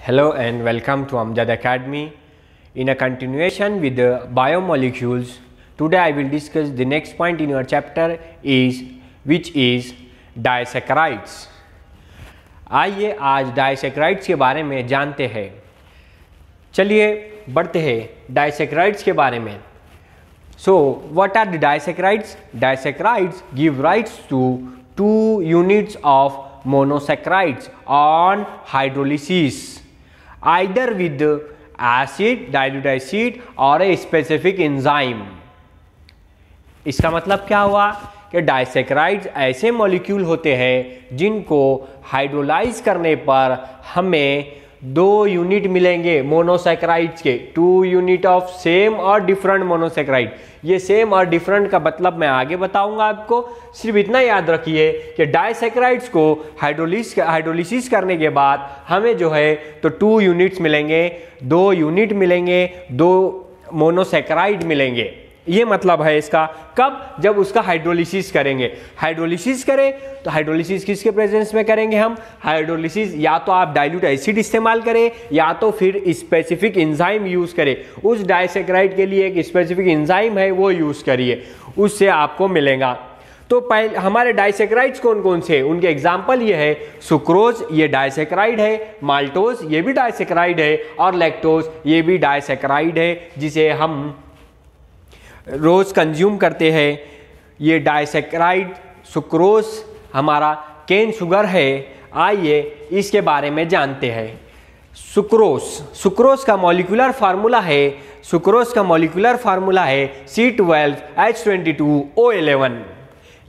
Hello and welcome to Amjad Academy. In a continuation with the biomolecules, today I will discuss the next point in your chapter which is disaccharides. आइए आज disaccharides के बारे में जानते हैं। चलिए बढ़ते हैं डाइसैकेराइड्स के बारे में। So what are the disaccharides? Disaccharides give rise to two units of monosaccharides on hydrolysis, either with acid, dilute acid or a specific enzyme. इसका मतलब क्या हुआ कि डाइसैकेराइड्स ऐसे मॉलिक्यूल होते हैं जिनको हाइड्रोलाइज करने पर हमें दो यूनिट मिलेंगे मोनोसैकेराइड्स के, टू यूनिट ऑफ सेम और डिफरेंट मोनोसैकेराइड। ये सेम और डिफरेंट का मतलब मैं आगे बताऊंगा आपको। सिर्फ इतना याद रखिए कि डाइसैकेराइड्स को हाइड्रोलिसिस करने के बाद हमें जो है तो टू यूनिट्स मिलेंगे, दो यूनिट मिलेंगे, दो मोनोसैकेराइड मिलेंगे। ये मतलब है इसका। कब? जब उसका हाइड्रोलिसिस करेंगे। हाइड्रोलिसिस करें तो हाइड्रोलिसिस किसके प्रेजेंस में करेंगे हम? हाइड्रोलिसिस या तो आप डाइल्यूट एसिड इस्तेमाल करें या तो फिर स्पेसिफिक एंजाइम यूज करें। उस डाइसैकेराइड के लिए एक स्पेसिफिक एंजाइम है, वो यूज करिए, उससे आपको मिलेगा। तो पहले हमारे डाइसैकेराइड्स कौन कौन से? उनके एग्जाम्पल ये है, सुक्रोज ये डाइसैकेराइड है, माल्टोज ये भी डाइसैकेराइड है और लैक्टोज ये भी डाइसैकेराइड है जिसे हम रोज कंज्यूम करते हैं। ये डाइसैकेराइड सुक्रोज हमारा केन शुगर है। आइए इसके बारे में जानते हैं। सुक्रोज का मॉलिक्यूलर फार्मूला है C12H22O11।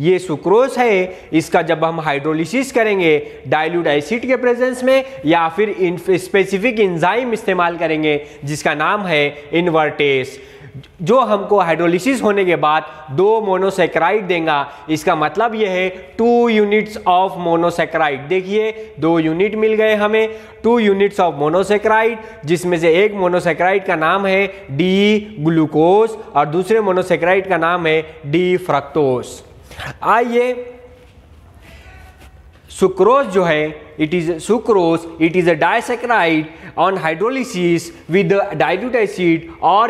ये सुक्रोज है। इसका जब हम हाइड्रोलिसिस करेंगे डाइल्यूट एसिड के प्रेजेंस में या फिर स्पेसिफिक एंजाइम इस्तेमाल करेंगे जिसका नाम है इन्वर्टेस, जो हमको हाइड्रोलिसिस होने के बाद दो मोनोसैकेराइड देगा। इसका मतलब यह है टू यूनिट्स ऑफ मोनोसैकेराइड। देखिए दो यूनिट मिल गए हमें, टू यूनिट्स ऑफ मोनोसैकेराइड, जिसमें से एक मोनोसैकेराइड का नाम है डी ग्लूकोज और दूसरे मोनोसैकेराइड का नाम है डी फ्रक्टोज। आइए सुक्रोज जो है it is a disaccharide on hydrolysis with the dilute acid or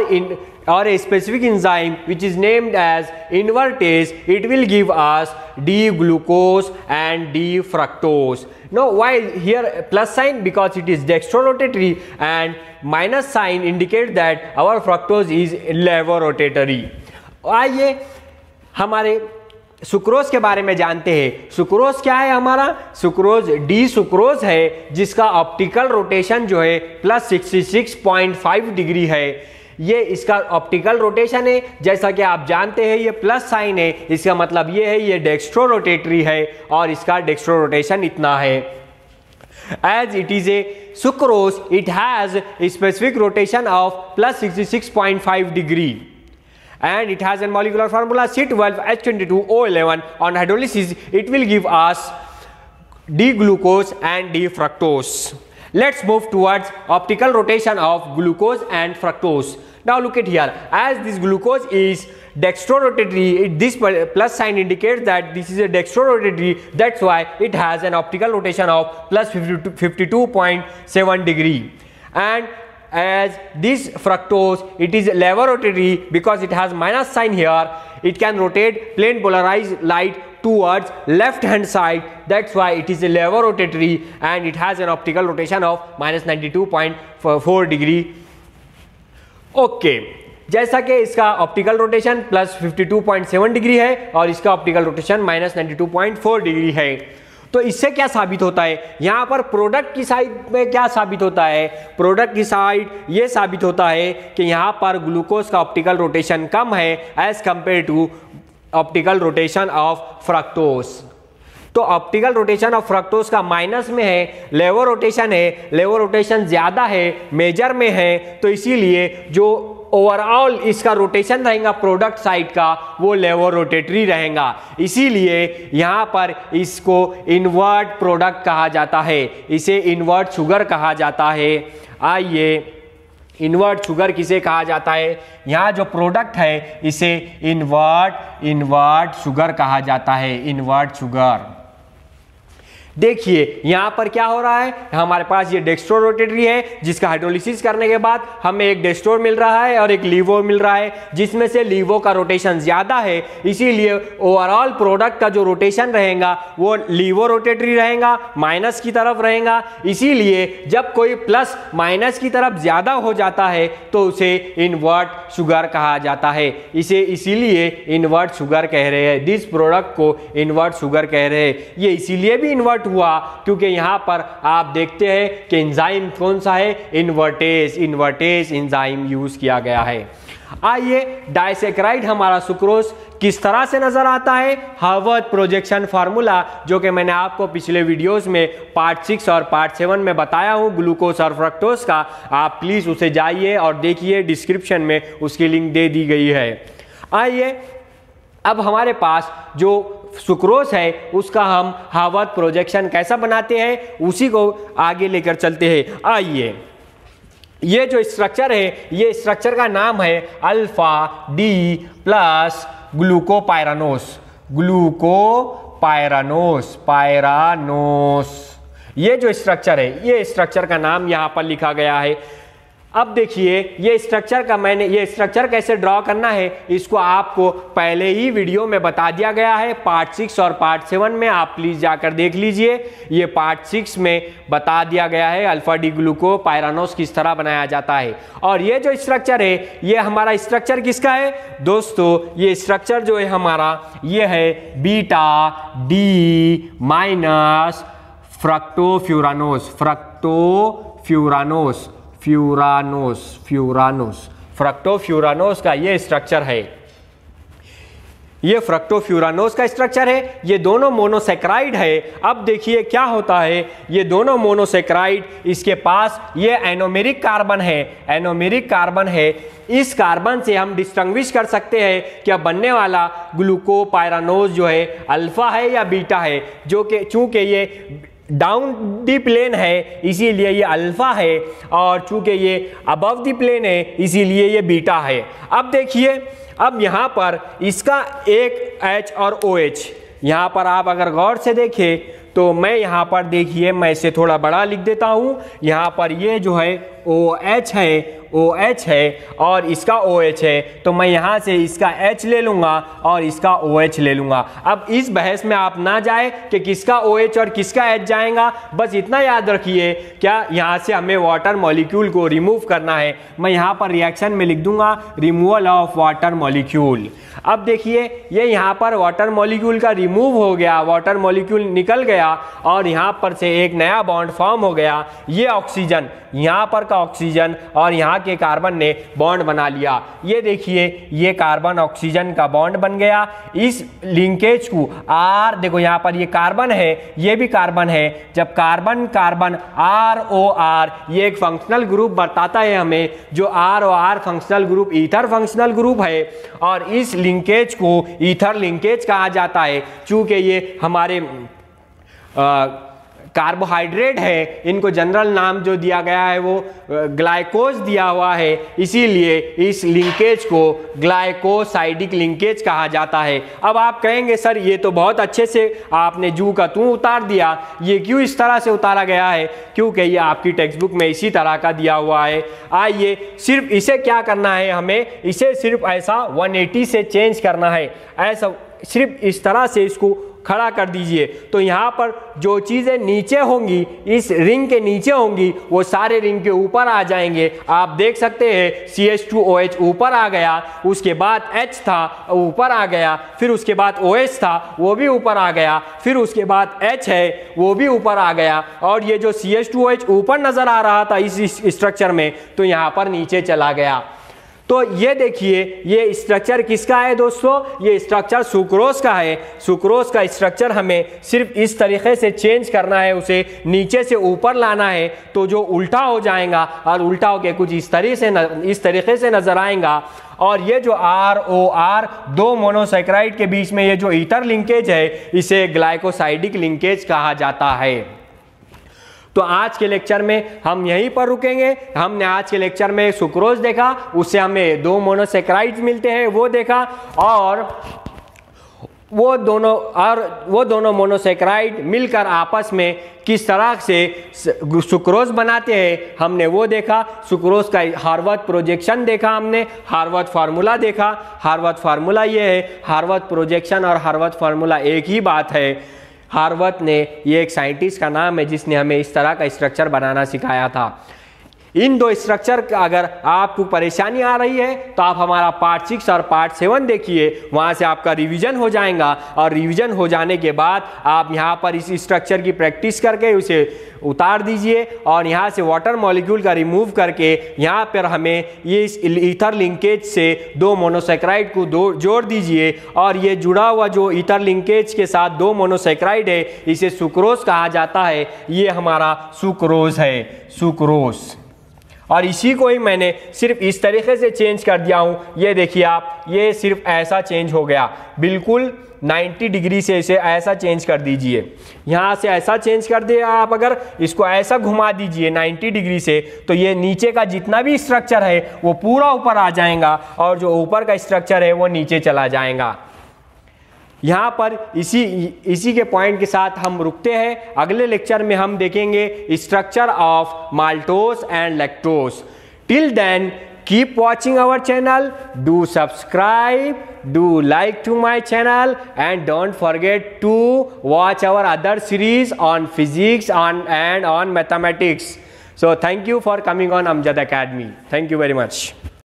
a specific enzyme which is named as invertase. It will give us D-glucose and D-fructose. Now while here plus sign because it is dextrorotatory and minus sign indicates that our fructose is levorotatory. आइए हमारे sucrose के बारे में जानते हैं। Sucrose क्या है हमारा? सुक्रोज डी सुक्रोज है जिसका ऑप्टिकल रोटेशन जो है प्लस 66.5 डिग्री है। ये इसका ऑप्टिकल रोटेशन है। जैसा कि आप जानते हैं ये प्लस साइन है, इसका मतलब ये है ये डेक्स्ट्रो है और इसका डेक्स्ट्रो रोटेशन इतना है। As it is a sucrose, it has a specific rotation of plus 66.5 degree. And it has a molecular formula C12H22O11. On hydrolysis it will give us D-glucose and D-fructose. Let's move towards optical rotation of glucose and fructose. Now look at here, as this glucose is dextrorotatory, this plus sign indicates that this is a dextrorotatory, that's why it has an optical rotation of plus 52.7 degree. And as this fructose it is levorotatory because it has minus sign here. It can rotate plane polarized light towards left hand side, that's why it is a levorotatory and it has an optical rotation of minus 92.4 degree. Okay, जैसा कि इसका optical rotation plus 52.7 degree है और इसका optical rotation minus 92.4 degree है। तो इससे क्या साबित होता है? यहाँ पर प्रोडक्ट की साइड में क्या साबित होता है? प्रोडक्ट की साइड ये साबित होता है कि यहाँ पर ग्लूकोज का ऑप्टिकल रोटेशन कम है as compare to optical rotation of fructose. तो ऑप्टिकल रोटेशन ऑफ फ्रक्टोज का माइनस में है, लेवो रोटेशन है, लेवो रोटेशन ज्यादा है, मेजर में है, तो इसीलिए जो ओवरऑल इसका रोटेशन रहेगा प्रोडक्ट साइड का वो लेवो रोटेटरी रहेगा। इसीलिए यहाँ पर इसको इन्वर्ट प्रोडक्ट कहा जाता है, इसे इन्वर्ट शुगर कहा जाता है। आइए इन्वर्ट शुगर किसे कहा जाता है? यहाँ जो प्रोडक्ट है इसे इन्वर्ट शुगर कहा जाता है, इन्वर्ट शुगर। देखिए यहाँ पर क्या हो रहा है, हमारे पास ये डेक्स्ट्रो रोटेटरी है जिसका हाइड्रोलिसिस करने के बाद हमें एक डेक्स्ट्रो मिल रहा है और एक लीवो मिल रहा है, जिसमें से लीवो का रोटेशन ज्यादा है, इसीलिए ओवरऑल प्रोडक्ट का जो रोटेशन रहेगा वो लीवो रोटेटरी रहेगा, माइनस की तरफ रहेगा। इसीलिए जब कोई प्लस माइनस की तरफ ज्यादा हो जाता है तो उसे इन्वर्ट शुगर कहा जाता है, इसे इसीलिए इन्वर्ट शुगर कह रहे हैं, दिस प्रोडक्ट को इन्वर्ट शुगर कह रहे हैं। ये इसीलिए भी इन्वर्ट हुआ क्योंकि यहां पर आप देखते हैं कि एंजाइम कौन सा है, इन्वर्टेज एंजाइम यूज किया गया है। आइए डाइसैकराइड हमारा सुक्रोज किस तरह से नजर आता है, हार्वर्ड प्रोजेक्शन फार्मूला जो कि मैंने आपको पिछले वीडियोस में पार्ट 6 और पार्ट 7 में बताया हूं ग्लूकोज और फ्रक्टोज का, आप प्लीज उसे जाइए और देखिए, डिस्क्रिप्शन में उसकी लिंक दे दी गई है। आइए अब हमारे पास जो सुक्रोज है उसका हम हार्वर्ड प्रोजेक्शन कैसा बनाते हैं उसी को आगे लेकर चलते हैं। आइए, ये जो स्ट्रक्चर है, ये स्ट्रक्चर का नाम है अल्फा डी प्लस ग्लूकोपायरानोस, पायरानोस। ये जो स्ट्रक्चर है, ये स्ट्रक्चर का नाम यहां पर लिखा गया है। अब देखिए ये स्ट्रक्चर का ये स्ट्रक्चर कैसे ड्रॉ करना है इसको आपको पहले ही वीडियो में बता दिया गया है, पार्ट 6 और पार्ट 7 में, आप प्लीज जाकर देख लीजिए। ये पार्ट 6 में बता दिया गया है अल्फा डी ग्लूकोपायरानोस किस तरह बनाया जाता है। और ये जो स्ट्रक्चर है, ये हमारा स्ट्रक्चर किसका है दोस्तों, ये स्ट्रक्चर जो है हमारा, ये है बीटा डी माइनस फ्रक्टोफ्यूरानोस का ये स्ट्रक्चर है, ये फ्रक्टोफ्यूरानोस का स्ट्रक्चर है। ये दोनों मोनोसेक्राइड है। अब देखिए क्या होता है, ये दोनों मोनोसेक्राइड, इसके पास ये एनोमेरिक कार्बन है, इस कार्बन से हम डिस्टिंग्विश कर सकते हैं कि अब बनने वाला ग्लूकोपायरानोस जो है अल्फा है या बीटा है, जो कि चूंकि ये डाउन दी प्लेन है इसीलिए ये अल्फा है, और चूंकि ये अबव दी प्लेन है इसीलिए ये बीटा है। अब देखिए, अब यहाँ पर इसका एक H और OH, यहाँ पर आप अगर गौर से देखें तो मैं यहाँ पर देखिए, मैं इसे थोड़ा बड़ा लिख देता हूँ। यहाँ पर ये जो है OH है और इसका OH है, तो मैं यहाँ से इसका H ले लूँगा और इसका OH ले लूँगा। अब इस बहस में आप ना जाए कि किसका OH और किसका H जाएगा, बस इतना याद रखिए क्या यहाँ से हमें वाटर मॉलिक्यूल को रिमूव करना है। मैं यहाँ पर रिएक्शन में लिख दूंगा रिमूवल ऑफ वाटर मॉलिक्यूल। अब देखिए ये यहाँ पर वाटर मॉलिक्यूल का रिमूव हो गया, वाटर मॉलिक्यूल निकल गया और यहाँ पर से एक नया बॉन्ड फॉर्म हो गया। ये ऑक्सीजन, यहाँ पर का ऑक्सीजन और यहाँ के कार्बन ने बॉन्ड बना लिया। ये देखिए ये कार्बन ऑक्सीजन का बॉन्ड बन गया। इस लिंकेज को आर, देखो यहाँ पर ये कार्बन है, ये भी कार्बन है। जब कार्बन कार्बन ROR, ये एक फंक्शनल ग्रुप बताता है हमें, जो ROR functional group ether functional group है, और इस लिंकेज को ईथर लिंकेज कहा जाता है। चूंकि ये हमारे कार्बोहाइड्रेट है, इनको जनरल नाम जो दिया गया है वो ग्लाइकोज दिया हुआ है, इसीलिए इस लिंकेज को ग्लाइकोसाइडिक लिंकेज कहा जाता है। अब आप कहेंगे सर ये तो बहुत अच्छे से आपने जू का तू उतार दिया, ये क्यों इस तरह से उतारा गया है? क्योंकि ये आपकी टेक्स्ट बुक में इसी तरह का दिया हुआ है। आइए सिर्फ इसे क्या करना है, हमें इसे सिर्फ ऐसा 180 से चेंज करना है, ऐसा सिर्फ इस तरह से इसको खड़ा कर दीजिए। तो यहाँ पर जो चीज़ें नीचे होंगी, इस रिंग के नीचे होंगी, वो सारे रिंग के ऊपर आ जाएंगे। आप देख सकते हैं CH2OH ऊपर आ गया, उसके बाद H था ऊपर आ गया, फिर उसके बाद OH था वो भी ऊपर आ गया, फिर उसके बाद H है वो भी ऊपर आ गया, और ये जो CH2OH ऊपर नज़र आ रहा था इस स्ट्रक्चर में, तो यहाँ पर नीचे चला गया। तो ये देखिए ये स्ट्रक्चर किसका है दोस्तों, ये स्ट्रक्चर सुक्रोज का है। सुक्रोज का स्ट्रक्चर हमें सिर्फ इस तरीके से चेंज करना है, उसे नीचे से ऊपर लाना है, तो जो उल्टा हो जाएगा और उल्टा होके कुछ इस तरीके से नजर आएगा। और ये जो ROR, दो मोनोसेक्राइड के बीच में ये जो ईथर लिंकेज है, इसे ग्लाइकोसाइडिक लिंकेज कहा जाता है। तो आज के लेक्चर में हम यहीं पर रुकेंगे। हमने आज के लेक्चर में सुक्रोज देखा, उससे हमें दो मोनोसेक्राइड्स मिलते हैं वो देखा, और वो दोनों मोनोसेक्राइड मिलकर आपस में किस तरह से सुक्रोज बनाते हैं हमने वो देखा। सुक्रोज का हार्वर्थ प्रोजेक्शन देखा हमने, हार्वर्थ फार्मूला देखा। हार्वर्थ फार्मूला ये है, हार्वर्थ प्रोजेक्शन और हार्वर्थ फार्मूला एक ही बात है। हार्वर्थ ने, ये एक साइंटिस्ट का नाम है जिसने हमें इस तरह का स्ट्रक्चर बनाना सिखाया था। इन दो स्ट्रक्चर का अगर आपको परेशानी आ रही है तो आप हमारा पार्ट 6 और पार्ट 7 देखिए, वहाँ से आपका रिवीजन हो जाएगा। और रिवीजन हो जाने के बाद आप यहाँ पर इस स्ट्रक्चर की प्रैक्टिस करके उसे उतार दीजिए और यहाँ से वाटर मॉलिक्यूल का रिमूव करके यहाँ पर हमें ये इस ईथर लिंकेज से दो मोनोसेक्राइड को जोड़ दीजिए। और ये जुड़ा हुआ जो ईथर लिंकेज के साथ दो मोनोसेक्राइड है, इसे सुक्रोज कहा जाता है। ये हमारा सुक्रोज है, सुक्रोज। और इसी को ही मैंने सिर्फ इस तरीके से चेंज कर दिया हूँ। ये देखिए आप, ये सिर्फ ऐसा चेंज हो गया, बिल्कुल 90 डिग्री से इसे ऐसा चेंज कर दीजिए। यहाँ से ऐसा चेंज कर दिए आप, अगर इसको ऐसा घुमा दीजिए 90 डिग्री से, तो ये नीचे का जितना भी स्ट्रक्चर है वो पूरा ऊपर आ जाएगा और जो ऊपर का स्ट्रक्चर है वो नीचे चला जाएगा। यहाँ पर इसी के पॉइंट के साथ हम रुकते हैं। अगले लेक्चर में हम देखेंगे structure of maltose and lactose. Till then keep watching our channel, do subscribe, do like to my channel, and don't forget to watch our other series on physics and on mathematics. So thank you for coming on Amjad Academy. Thank you very much.